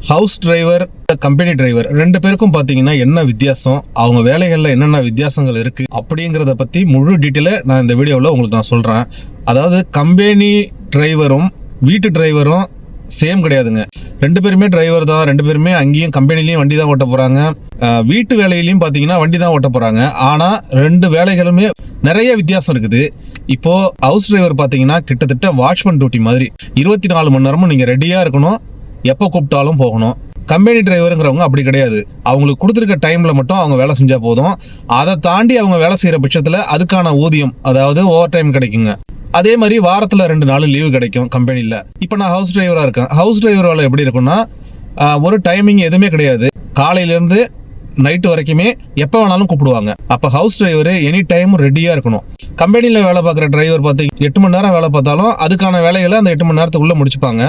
House driver, company driver 2 பேருக்கும் பார்த்தீங்கன்னா என்ன வித்தியாசம், அவங்க வேலைகளில் என்னென்ன வித்தியாசங்கள் இருக்குது அப்படிங்கிறத பற்றி முழு டீட்டெயிலை நான் இந்த வீடியோவில் உங்களுக்கு நான் சொல்கிறேன். அதாவது கம்பெனி டிரைவரும் வீட்டு டிரைவரும் சேம் கிடையாதுங்க. 2 பேருமே டிரைவர் தான். 2 பேருமே அங்கேயும் கம்பெனிலையும் வண்டி தான் ஓட்ட போகிறாங்க, வீட்டு வேலையிலையும் பார்த்தீங்கன்னா வண்டி தான் ஓட்ட போகிறாங்க. ஆனால் 2 வேலைகளுமே நிறைய வித்தியாசம் இருக்குது. இப்போது ஹவுஸ் டிரைவர் பார்த்தீங்கன்னா கிட்டத்தட்ட வாட்ச்மேன் டியூட்டி மாதிரி 24 மணி நேரமும் நீங்கள் ரெடியாக இருக்கணும், எப்போ கூப்பிட்டாலும் போகணும். கம்பெனி டிரைவருங்கிறவங்க அப்படி கிடையாது. அவங்களுக்கு கொடுத்துருக்க டைமில் மட்டும் அவங்க வேலை செஞ்சால் போதும். அதை தாண்டி அவங்க வேலை செய்கிற பட்சத்தில் அதுக்கான ஊதியம், அதாவது ஓவர் டைம் கிடைக்குங்க. அதே மாதிரி வாரத்தில் 2 நாள் லீவு கிடைக்கும் கம்பெனியில். இப்போ நான் ஹவுஸ் டிரைவராக இருக்கேன். ஹவுஸ் டிரைவர் வேலை எப்படி இருக்குன்னா, ஒரு டைமிங் எதுவுமே கிடையாது. காலையிலேருந்து நைட்டு வரைக்குமே எப்போ வேணாலும் கூப்பிடுவாங்க. அப்போ ஹவுஸ் டிரைவர் எனி டைம் ரெடியாக இருக்கணும். கம்பெனியில் வேலை பார்க்குற டிரைவர் பார்த்து 8 மணி நேரம் வேலை பார்த்தாலும் அதுக்கான வேலைகளை அந்த 8 மணி நேரத்துக்குள்ளே முடிச்சுப்பாங்க.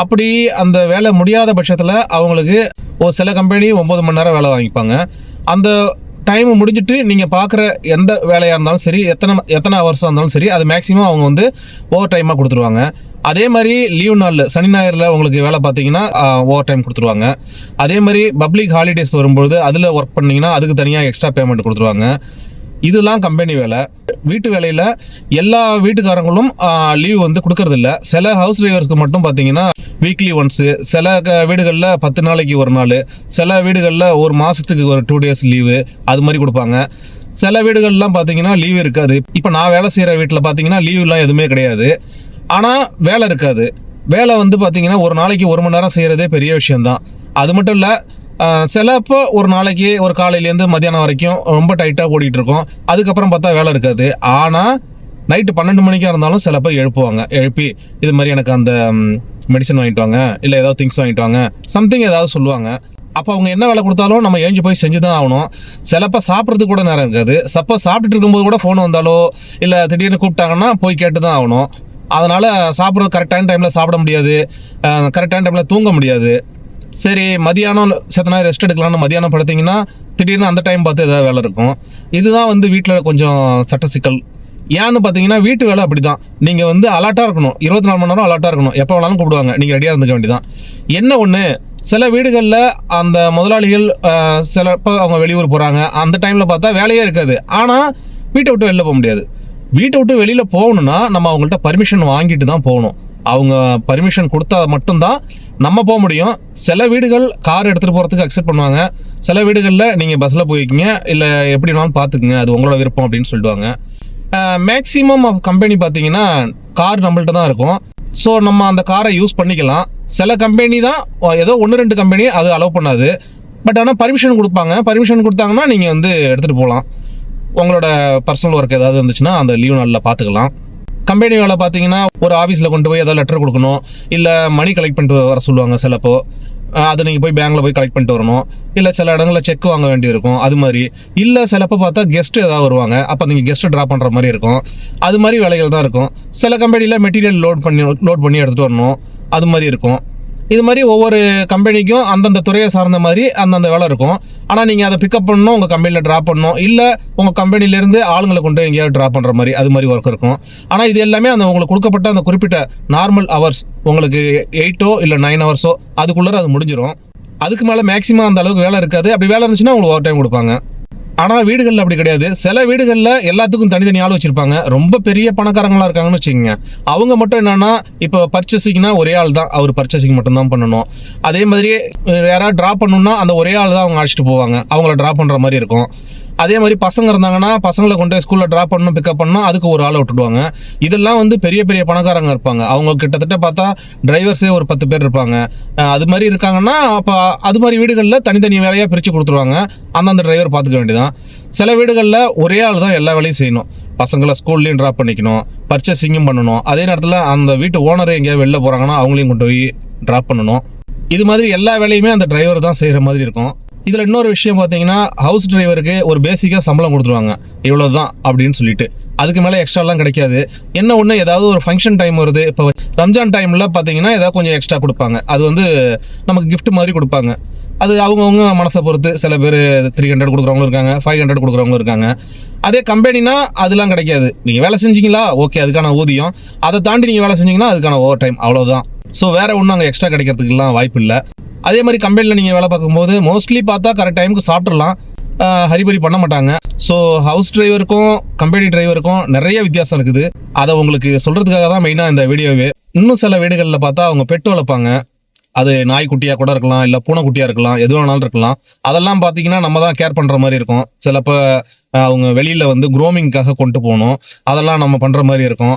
அப்படி அந்த வேலை முடியாத பட்சத்தில் அவங்களுக்கு ஒரு சில கம்பெனி 9 மணி நேரம் வேலை வாங்கிப்பாங்க. அந்த டைம் முடிஞ்சிட்டு நீங்கள் பார்க்குற எந்த வேலையாக இருந்தாலும் சரி, எத்தனை ஹவர்ஸாக இருந்தாலும் சரி, அது மேக்ஸிமம் அவங்க வந்து ஓவர் டைமாக கொடுத்துருவாங்க. அதே மாதிரி லீவ் நாளில் சனி ஞாயிறில் உங்களுக்கு வேலை பார்த்தீங்கன்னா ஓவர் டைம் கொடுத்துருவாங்க. அதே மாதிரி பப்ளிக் ஹாலிடேஸ் வரும்பொழுது அதில் ஒர்க் பண்ணிங்கன்னா அதுக்கு தனியாக எக்ஸ்ட்ரா பேமெண்ட் கொடுத்துருவாங்க. இதெல்லாம் கம்பெனி வேலை. வீட்டு வேலையில் எல்லா வீட்டுக்காரங்களும் லீவ் வந்து கொடுக்கறதில்ல. சில ஹவுஸ் டிரைவர்ஸ்க்கு மட்டும் பார்த்தீங்கன்னா வீக்லி ஒன்ஸு, சில வீடுகளில் 10 நாளைக்கு ஒரு நாள், சில வீடுகளில் ஒரு மாதத்துக்கு ஒரு 2 days லீவு, அது மாதிரி கொடுப்பாங்க. சில வீடுகள்லாம் பார்த்தீங்கன்னா லீவு இருக்காது. இப்போ நான் வேலை செய்கிற வீட்டில் பார்த்தீங்கன்னா லீவுலாம் எதுவுமே கிடையாது. ஆனால் வேலை இருக்காது. வேலை வந்து பார்த்தீங்கன்னா ஒரு நாளைக்கு 1 மணி நேரம் செய்கிறதே பெரிய விஷயந்தான். அது மட்டும் இல்லை, சிலப்போ ஒரு நாளைக்கு ஒரு காலையிலேருந்து மத்தியானம் வரைக்கும் ரொம்ப டைட்டாக ஓடிட்டு இருக்கோம். அதுக்கப்புறம் பார்த்தா வேலை இருக்காது. ஆனால் நைட்டு 12 மணிக்காக இருந்தாலும் சில பேர் எழுப்பி இது மாதிரி எனக்கு அந்த மெடிசன் வாங்கிட்டு வாங்க, இல்லை ஏதாவது திங்ஸ் வாங்கிட்டு வாங்க, சம்திங் ஏதாவது சொல்லுவாங்க. அப்போ அவங்க என்ன வேலை கொடுத்தாலும் நம்ம எழுந்து போய் செஞ்சு தான் ஆகணும். சிலப்போ சாப்பிட்றதுக்கு கூட நேரம் இருக்காது. சப்போஸ் சாப்பிட்டுட்டு இருக்கும்போது கூட ஃபோன் வந்தாலோ இல்லை திடீர்னு கூப்பிட்டாங்கன்னா போய் கேட்டு தான் ஆகணும். அதனால் சாப்பிட்றது கரெக்டான டைமில் சாப்பிட முடியாது, கரெக்டான டைமில் தூங்க முடியாது. சரி, மதியானம் செத்தனா ரெஸ்ட் எடுக்கலாம்னு மதியானம் படுத்திங்கன்னா திடீர்னு அந்த டைம் பார்த்து ஏதாவது வேலை இருக்கும். இதுதான் வந்து வீட்டில் கொஞ்சம் சட்ட சிக்கல். ஏன்னு பார்த்தீங்கன்னா வீட்டு வேலை அப்படி தான். நீங்கள் வந்து அலர்ட்டாக இருக்கணும், 24 மணி நேரம் அலர்ட்டாக இருக்கணும். எப்போ வேணாலும் கூப்பிடுவாங்க, நீங்கள் ரெடியாக இருந்துக்க வேண்டியதான். என்ன ஒன்று, சில வீடுகளில் அந்த முதலாளிகள் சிலப்போ அவங்க வெளியூர் போகிறாங்க, அந்த டைமில் பார்த்தா வேலையே இருக்காது. ஆனால் வீட்டை விட்டு வெளில போக முடியாது. வீட்டை விட்டு வெளியில் போகணுன்னா நம்ம அவங்கள்ட்ட பர்மிஷன் வாங்கிட்டு தான் போகணும். அவங்க பர்மிஷன் கொடுத்தா மட்டும்தான் நம்ம போக முடியும். சில வீடுகள் கார் எடுத்துகிட்டு போகிறதுக்கு அக்செப்ட் பண்ணுவாங்க. சில வீடுகளில் நீங்கள் பஸ்ஸில் போய்க்கிங்க, இல்லை எப்படி வேணாலும் பார்த்துக்குங்க, அது உங்களோட விருப்பம் அப்படின்னு சொல்லிடுவாங்க. மேக்ஸிமம் கம்பெனி பார்த்தீங்கன்னா கார் நம்மள்ட்ட தான் இருக்கும். ஸோ நம்ம அந்த காரை யூஸ் பண்ணிக்கலாம். சில கம்பெனி தான், ஏதோ 1-2 கம்பெனி அது அலோவ் பண்ணாது. பட் ஆனால் பர்மிஷன் கொடுப்பாங்க. பர்மிஷன் கொடுத்தாங்கன்னா நீங்கள் வந்து எடுத்துகிட்டு போகலாம். உங்களோட பர்சனல் ஒர்க் ஏதாவது இருந்துச்சுன்னா அந்த லீவ் நாளில் பார்த்துக்கலாம். கம்பெனி வேலை பார்த்தீங்கன்னா ஒரு ஆஃபீஸில் கொண்டு போய் ஏதாவது லெட்டர் கொடுக்கணும், இல்லை மணி கலெக்ட் பண்ணிட்டு வர சொல்லுவாங்க சிலப்போ. அதை நீங்கள் போய் பேங்க்கில் போய் கலெக்ட் பண்ணிட்டு வரணும். இல்லை சில இடங்களில் செக் வாங்க வேண்டியிருக்கும், அது மாதிரி. இல்லை சிலப்போ பார்த்தா கெஸ்ட்டு ஏதாவது வருவாங்க, அப்போ நீங்கள் கெஸ்ட்டு ட்ராப் பண்ணுற மாதிரி இருக்கும். அது மாதிரி வேலைகள் தான் இருக்கும். சில கம்பெனியில் மெட்டீரியல் லோட் பண்ணி எடுத்துகிட்டு வரணும், அது மாதிரி இருக்கும். இது மாதிரி ஒவ்வொரு கம்பெனிக்கும் அந்தந்த துறையை சார்ந்த மாதிரி அந்தந்த வேலை இருக்கும். ஆனால் நீங்கள் அதை பிக்கப் பண்ணணும், உங்கள் கம்பெனியில் ட்ராப் பண்ணணும், இல்லை உங்கள் கம்பெனிலேருந்து ஆளுங்களை கொண்டு எங்கேயாவது ட்ராப் பண்ணுற மாதிரி அது மாதிரி ஒர்க் இருக்கும். ஆனால் இது எல்லாமே அந்த உங்களுக்கு கொடுக்கப்பட்ட அந்த குறிப்பிட்ட நார்மல் ஹவர்ஸ், உங்களுக்கு 8 இல்லை 9 ஹவர்ஸோ அதுக்குள்ளே அது முடிஞ்சிடும். அதுக்கு மேலே மேக்ஸிமம் அந்த அளவுக்கு வேலை இருக்காது. அப்படி வேலை இருந்துச்சுன்னா உங்களுக்கு ஓவர் டைம் கொடுப்பாங்க. ஆனால் வீடுகளில் அப்படி கிடையாது. சில வீடுகளில் எல்லாத்துக்கும் தனித்தனி ஆள் வச்சுருப்பாங்க. ரொம்ப பெரிய பணக்காரங்களாக இருக்காங்கன்னு வச்சுக்கோங்க. அவங்க மட்டும் என்னென்னா, இப்போ பர்ச்சேசிங்னா ஒரே ஆள் தான், அவர் பர்ச்சேசிங் மட்டும்தான் பண்ணணும். அதே மாதிரி யாராவது ட்ராப் பண்ணணுன்னா அந்த ஒரே ஆள் தான் அவங்க அழைச்சிட்டு போவாங்க, அவங்கள ட்ராப் பண்ணுற மாதிரி இருக்கும். அதே மாதிரி பசங்க இருந்தாங்கன்னா பசங்களை கொண்டு ஸ்கூலில் ட்ராப் பண்ணணும், பிக்கப் பண்ணணும், அதுக்கு ஒரு ஆளை விட்டுடுவாங்க. இதெல்லாம் வந்து பெரிய பெரிய பணக்காரங்க இருப்பாங்க. அவங்க கிட்டத்தட்ட பார்த்தா டிரைவர்ஸே ஒரு 10 பேர் இருப்பாங்க. அது மாதிரி இருக்காங்கன்னா அப்போ அது மாதிரி வீடுகளில் தனித்தனி வேலையாக பிரித்து கொடுத்துருவாங்க. அந்தந்த டிரைவர் பார்த்துக்க வேண்டியதான். சில வீடுகளில் ஒரே ஆள் தான் எல்லா வேலையும் செய்யணும். பசங்களை ஸ்கூல்லையும் ட்ராப் பண்ணிக்கணும், பர்ச்சேசிங்கும் பண்ணணும். அதே நேரத்தில் அந்த வீட்டு ஓனரை எங்கேயாவது வெளில போகிறாங்கன்னா அவங்களையும் கொண்டு போய் ட்ராப் பண்ணணும். இது மாதிரி எல்லா வேலையுமே அந்த டிரைவர் தான் செய்கிற மாதிரி இருக்கும். இதில் இன்னொரு விஷயம் பார்த்தீங்கன்னா, ஹவுஸ் டிரைவருக்கு ஒரு பேசிக்காக சம்பளம் கொடுத்துருவாங்க, இவ்வளோ தான் அப்படின்னு சொல்லிட்டு. அதுக்கு மேலே எக்ஸ்ட்ராலாம் கிடைக்காது. என்ன ஒன்று, ஏதாவது ஒரு ஃபங்க்ஷன் டைம் வருது, இப்போ ரம்ஜான் டைமில் பார்த்தீங்கன்னா ஏதாவது கொஞ்சம் எக்ஸ்ட்ரா கொடுப்பாங்க. அது வந்து நமக்கு கிஃப்ட் மாதிரி கொடுப்பாங்க. அது அவங்கவுங்க மனசை பொறுத்து. சில பேர் 300 கொடுக்குறவங்களும் இருக்காங்க, 500 கொடுக்குறவங்களும் இருக்காங்க. அதே கம்பெனினா அதெல்லாம் கிடைக்காது. நீங்கள் வேலை செஞ்சீங்களா, ஓகே, அதுக்கான ஊதியம். அதை தாண்டி நீங்கள் வேலை செஞ்சீங்கன்னா அதுக்கான ஓவர் டைம், அவ்வளோதான். ஸோ வேறு ஒன்றும் அங்கே எக்ஸ்ட்ரா கிடைக்கிறதுக்குலாம் வாய்ப்பு இல்லை. அதே மாதிரி கம்பெனியில் நீங்கள் வேலை பார்க்கும்போது மோஸ்ட்லி பார்த்தா கரெக்ட் டைமுக்கு சாப்பிட்றலாம், ஹரிபரி பண்ண மாட்டாங்க. ஸோ ஹவுஸ் டிரைவருக்கும் கம்பெனி டிரைவருக்கும் நிறைய வித்தியாசம் இருக்குது. அதை உங்களுக்கு சொல்கிறதுக்காக தான் மெயினாக இந்த வீடியோவே. இன்னும் சில வீடுகளில் பார்த்தா அவங்க பெட்டு வளர்ப்பாங்க. அது நாய்க்குட்டியாக கூட இருக்கலாம், இல்லை பூனைக்குட்டியாக இருக்கலாம், எது வேணாலும் இருக்கலாம். அதெல்லாம் பார்த்தீங்கன்னா நம்ம தான் கேர் பண்ணுற மாதிரி இருக்கும். சிலப்போ அவங்க வெளியில் வந்து க்ரோமிங்காக கொண்டு போகணும், அதெல்லாம் நம்ம பண்ணுற மாதிரி இருக்கும்.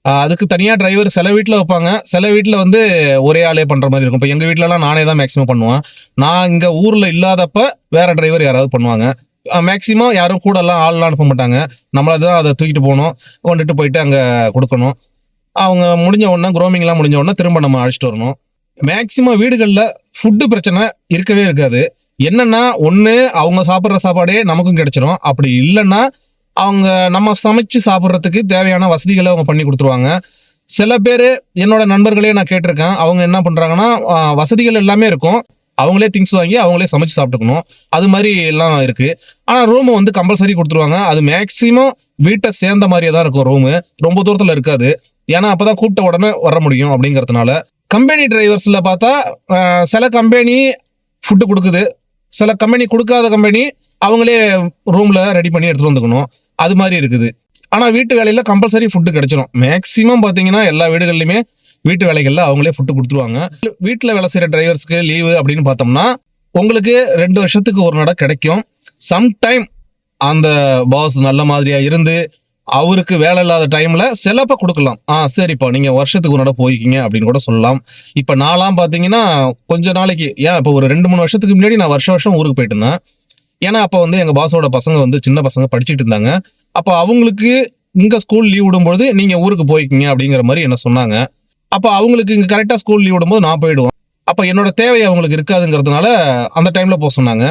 அதுக்கு தனியாக டிரைவர் சில வீட்டில் வைப்பாங்க, சில வீட்டில் வந்து ஒரே ஆளே பண்ணுற மாதிரி இருக்கும். இப்போ எங்கள் வீட்டிலலாம் நானே தான் மேக்ஸிமம் பண்ணுவேன். நான் இங்கே ஊரில் இல்லாதப்ப வேறு டிரைவர் யாராவது பண்ணுவாங்க. மேக்ஸிமம் யாரும் கூடலாம் ஆள்லாம் அனுப்ப மாட்டாங்க. நம்மளை தான் அதை தூக்கிட்டு போகணும், கொண்டுட்டு போயிட்டு அங்கே கொடுக்கணும். அவங்க முடிஞ்ச உடனே க்ரோமிங்லாம் முடிஞ்ச உடனே திரும்ப நம்ம அழைச்சிட்டு வரணும். மேக்ஸிமம் வீடுகளில் ஃபுட்டு பிரச்சனை இருக்கவே இருக்காது. என்னன்னா, ஒன்று அவங்க சாப்பிட்ற சாப்பாடே நமக்கும் கிடைச்சிடும். அப்படி இல்லைன்னா அவங்க நம்ம சமைச்சு சாப்பிட்றதுக்கு தேவையான வசதிகளை அவங்க பண்ணி கொடுத்துருவாங்க. சில பேர் என்னோட நண்பர்களே நான் கேட்டிருக்கேன். அவங்க என்ன பண்ணுறாங்கன்னா, வசதிகள் எல்லாமே இருக்கும், அவங்களே திங்ஸ் வாங்கி அவங்களே சமைச்சு சாப்பிட்டுக்கணும். அது மாதிரி எல்லாம் இருக்குது. ஆனால் ரூமு வந்து கம்பல்சரி கொடுத்துருவாங்க. அது மேக்ஸிமம் வீட்டை சேர்ந்த மாதிரியே தான் இருக்கும். ரூமு ரொம்ப தூரத்தில் இருக்காது. ஏன்னா அப்போ தான் கூப்பிட்ட உடனே வர முடியும் அப்படிங்கிறதுனால. கம்பெனி டிரைவர்ஸில் பார்த்தா சில கம்பெனி ஃபுட்டு கொடுக்குது, சில கம்பெனி கொடுக்காத கம்பெனி அவங்களே ரூமில் ரெடி பண்ணி எடுத்துகிட்டு வந்துக்கணும். அது மாதிரி இருக்குது. ஆனால் வீட்டு வேலையில் கம்பல்சரி ஃபுட்டு கிடைச்சிடும். மேக்ஸிமம் பார்த்தீங்கன்னா எல்லா வீடுகள்லையுமே வீட்டு வேலைகளில் அவங்களே ஃபுட்டு கொடுத்துருவாங்க. வீட்டில் வேலை செய்கிற டிரைவர்ஸ்க்கு லீவு அப்படின்னு பார்த்தோம்னா உங்களுக்கு 2 வருஷத்துக்கு ஒரு நட கிடைக்கும். சம்டைம் அந்த பாஸ் நல்ல மாதிரியாக இருந்து அவருக்கு வேலை இல்லாத டைமில் சிலப்போ கொடுக்கலாம். சரிப்பா நீங்கள் வருஷத்துக்கு ஒரு நட போய்க்கிங்க அப்படின்னு கூட சொல்லலாம். இப்போ நான்லாம் பார்த்தீங்கன்னா கொஞ்ச நாளைக்கு, இப்போ ஒரு 2-3 வருஷத்துக்கு முன்னாடி நான் வருஷம் ஊருக்கு போயிட்டு இருந்தேன். ஏன்னா அப்போ வந்து எங்கள் பாஸோட பசங்க வந்து சின்ன பசங்க படிச்சுட்டு இருந்தாங்க. அப்போ அவங்களுக்கு இங்கே ஸ்கூல் லீவ் விடும்போது நீங்கள் ஊருக்கு போய்க்கிங்க அப்படிங்கிற மாதிரி என்ன சொன்னாங்க. அப்போ அவங்களுக்கு இங்கே கரெக்டாக ஸ்கூல் லீவ் விடும்போது நான் போயிடுவேன். அப்போ என்னோட தேவை அவங்களுக்கு இருக்காதுங்கிறதுனால அந்த டைமில் போக சொன்னாங்க.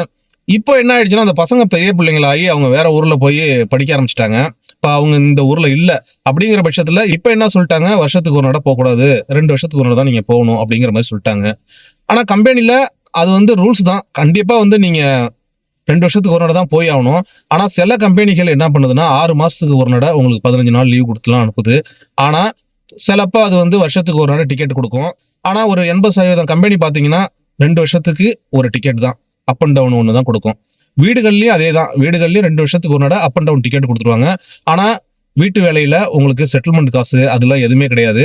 இப்போ என்ன ஆயிடுச்சுன்னா, அந்த பசங்க பெரிய பிள்ளைங்களாகி அவங்க வேற ஊரில் போய் படிக்க ஆரம்பிச்சிட்டாங்க. இப்போ அவங்க இந்த ஊரில் இல்லை அப்படிங்கிற பட்சத்தில் இப்போ என்ன சொல்லிட்டாங்க, வருஷத்துக்கு ஒரு நட போகக்கூடாது, 2 வருஷத்துக்கு ஒரு நட தான் நீங்கள் போகணும் அப்படிங்கிற மாதிரி சொல்லிட்டாங்க. ஆனால் கம்பெனியில் அது வந்து ரூல்ஸ் தான். கண்டிப்பாக வந்து நீங்கள் 2 வருஷத்துக்கு ஒரு நட தான் போய் ஆகணும். ஆனால் சில கம்பெனிகள் என்ன பண்ணுதுன்னா 6 மாதத்துக்கு ஒரு நட உங்களுக்கு 15 நாள் லீவ் கொடுத்துலாம் அனுப்புது. ஆனால் சிலப்போ அது வந்து வருஷத்துக்கு ஒரு நட டிக்கெட் கொடுக்கும். ஆனால் ஒரு 80% கம்பெனி பார்த்தீங்கன்னா 2 வருஷத்துக்கு ஒரு டிக்கெட் தான், அப் அண்ட் டவுன் ஒன்று தான் கொடுக்கும். வீடுகள்லையும் அதே தான். வீடுகள்லையும் 2 வருஷத்துக்கு ஒரு நட அப் அண்ட் டவுன் டிக்கெட் கொடுத்துருவாங்க. ஆனால் வீட்டு வேலையில் உங்களுக்கு செட்டில்மெண்ட் காசு அதெல்லாம் எதுவுமே கிடையாது.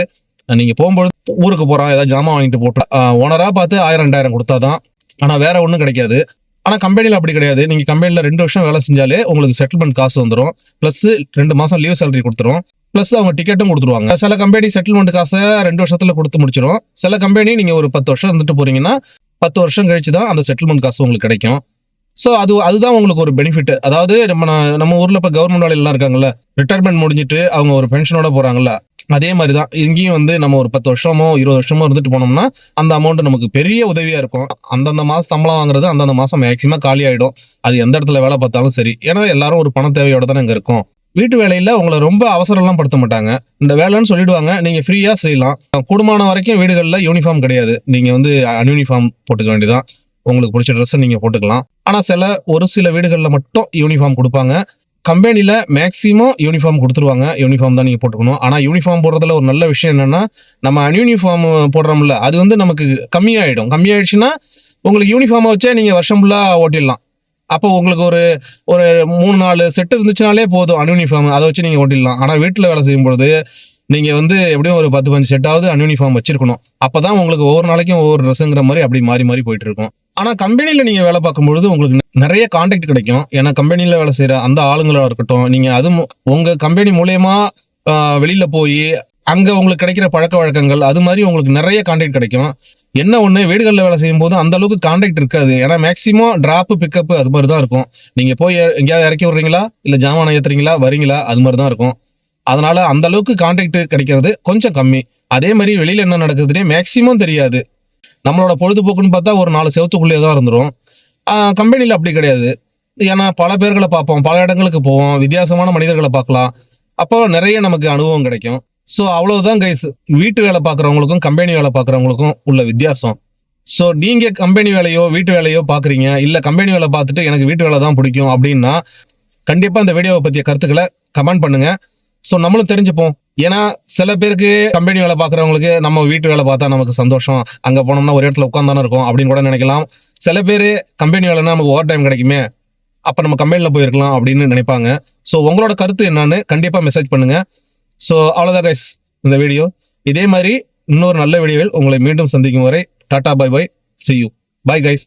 நீங்கள் போகும்போது ஊருக்கு போகிறோம், ஏதாவது ஜாமான் வாங்கிட்டு போட்டு ஓனராக பார்த்து 1000-2000 கொடுத்தா தான். ஆனால் வேற ஒன்றும் கிடைக்காது. ஆனால் கம்பெனியில் அப்படி கிடையாது. நீங்கள் கம்பெனியில் 2 வருஷம் வேலை செஞ்சாலே உங்களுக்கு செட்டில்மெண்ட் காசு வந்துடும், ப்ளஸ் 2 மாதம் லீவ் சேலரி கொடுத்துரும், ப்ளஸ் அவங்க டிக்கெட்டும் கொடுத்துருவாங்க. சில கம்பெனி செட்டில்மெண்ட் காசை 2 வருஷத்தில் கொடுத்து முடிச்சிடும். சில கம்பெனி நீங்கள் ஒரு 10 வருஷம் இருந்துட்டு போறீங்கன்னா 10 வருஷம் கழிச்சு தான் அந்த செட்டில்மெண்ட் காசு உங்களுக்கு கிடைக்கும். ஸோ அதுதான் உங்களுக்கு ஒரு பெனிஃபிட். அதாவது நம்ம ஊரில் இப்போ கவர்மெண்ட் வேலையெல்லாம் இருக்காங்கல்ல, ரிட்டையர்மெண்ட் முடிஞ்சிட்டு அவங்க ஒரு பென்ஷனோட போகிறாங்கல்ல, அதே மாதிரி தான் இங்கேயும் வந்து நம்ம ஒரு 10 வருஷமோ 20 வருஷமோ இருந்துட்டு போனோம்னா அந்த அமௌண்ட் நமக்கு பெரிய உதவியாக இருக்கும். அந்தந்த மாதம் சம்பளம் வாங்குறது அந்தந்த மாதம் மேக்ஸிமம் காலி ஆகிடும். அது எந்த இடத்துல வேலை பார்த்தாலும் சரி. ஏன்னா எல்லாரும் ஒரு பண தேவையோட தானே இங்கே இருக்கும். வீட்டு வேலையில் உங்களை ரொம்ப அவசரம்லாம் படுத்த மாட்டாங்க. இந்த வேலைன்னு சொல்லிடுவாங்க, நீங்கள் ஃப்ரீயாக செய்யலாம். கூடுமான வரைக்கும் வீடுகளில் யூனிஃபார்ம் கிடையாது. நீங்கள் வந்து அன்யூனிஃபார்ம் போட்டுக்க வேண்டியதான். உங்களுக்கு பிடிச்ச ட்ரெஸ்ஸை நீங்கள் போட்டுக்கலாம். ஆனால் ஒரு சில வீடுகளில் மட்டும் யூனிஃபார்ம் கொடுப்பாங்க. கம்பெனியில் மேக்ஸிமம் யூனிஃபார்ம் கொடுத்துருவாங்க. யூனிஃபார்ம் தான் நீங்கள் போட்டுக்கணும். ஆனால் யூனிஃபார்ம் போடுறதுல ஒரு நல்ல விஷயம் என்னென்னா, நம்ம அன்யூனிஃபார்ம் போடுறோம்ல, அது வந்து நமக்கு கம்மியாயிடும். கம்மியாயிடுச்சுன்னா உங்களுக்கு யூனிஃபார்மை வச்சே நீங்கள் வருஷம் ஃபுல்லாக ஓட்டிடலாம். அப்போ உங்களுக்கு ஒரு 3-4 செட்டு இருந்துச்சுனாலே போதும் அன்யூனிஃபார்ம், அதை வச்சு நீங்கள் ஓட்டிடலாம். ஆனால் வீட்டில் வேலை செய்யும்போது நீங்கள் வந்து எப்படியும் ஒரு 10-15 செட்டாவது அன்யூனிஃபார்ம் வச்சிருக்கணும். அப்போ தான் உங்களுக்கு ஒவ்வொரு நாளைக்கும் ஒவ்வொரு ட்ரெஸ்ஸுங்கிற மாதிரி அப்படி மாறி மாறி போயிட்டு இருக்கும். ஆனால் கம்பெனியில் நீங்கள் வேலை பார்க்கும்பொழுது உங்களுக்கு நிறைய கான்டாக்ட் கிடைக்கும். ஏன்னா கம்பெனியில் வேலை செய்கிற அந்த ஆளுங்களாக இருக்கட்டும், நீங்கள் உங்கள் கம்பெனி மூலயமா வெளியில் போய் அங்கே உங்களுக்கு கிடைக்கிற பழக்க வழக்கங்கள் அது மாதிரி உங்களுக்கு நிறைய கான்டாக்ட் கிடைக்கும். என்ன ஒன்று, வீடுகளில் வேலை செய்யும் போது அந்த அளவுக்கு கான்டாக்ட் இருக்காது. ஏன்னா மேக்ஸிமம் டிராப்பு பிக்கப்பு அது மாதிரி தான் இருக்கும். நீங்கள் போய் எங்கேயாவது இறக்கி விட்றீங்களா, இல்லை ஜாமான் ஏற்றுறீங்களா, வரீங்களா, அது மாதிரி தான் இருக்கும். அதனால அந்த அளவுக்கு கான்டாக்ட் கிடைக்கிறது கொஞ்சம் கம்மி. அதே மாதிரி வெளியில் என்ன நடக்குதுன்னே மேக்ஸிமம் தெரியாது. நம்மளோட பொழுதுபோக்குன்னு பார்த்தா ஒரு 4 செவத்துக்குள்ளேயே தான் இருந்துரும். கம்பெனியில் அப்படி கிடையாது. ஏன்னா பல பேர்களை பார்ப்போம், பல இடங்களுக்கு போவோம், வித்தியாசமான மனிதர்களை பார்க்கலாம். அப்போ நிறைய நமக்கு அனுபவம் கிடைக்கும். ஸோ அவ்வளவுதான் கைஸ், வீட்டு வேலை பார்க்குறவங்களுக்கும் கம்பெனி வேலை பார்க்குறவங்களுக்கும் உள்ள வித்தியாசம். ஸோ நீங்கள் கம்பெனி வேலையோ வீட்டு வேலையோ பார்க்குறீங்க, இல்லை கம்பெனி வேலை பார்த்துட்டு எனக்கு வீட்டு வேலை தான் பிடிக்கும் அப்படின்னா கண்டிப்பாக இந்த வீடியோவை பற்றிய கருத்துக்களை கமெண்ட் பண்ணுங்கள். ஸோ நம்மளும் தெரிஞ்சுப்போம். ஏன்னா சில பேருக்கு கம்பெனி வேலை பார்க்குறவங்களுக்கு நம்ம வீட்டு வேலை பார்த்தா நமக்கு சந்தோஷம், அங்கே போனோம்னா ஒரு இடத்துல உட்காந்தானே இருக்கும் அப்படின்னு கூட நினைக்கலாம். சில பேர் கம்பெனி வேலைன்னா நமக்கு ஓவர் டைம் கிடைக்குமே, அப்போ நம்ம கம்பெனியில் போயிருக்கலாம் அப்படின்னு நினைப்பாங்க. ஸோ உங்களோட கருத்து என்னன்னு கண்டிப்பாக மெசேஜ் பண்ணுங்க. ஸோ அவ்வளோதான் கைஸ் இந்த வீடியோ. இதே மாதிரி இன்னொரு நல்ல வீடியோவில் உங்களை மீண்டும் சந்திக்கும் வரை tata bye bye, see you, bye guys.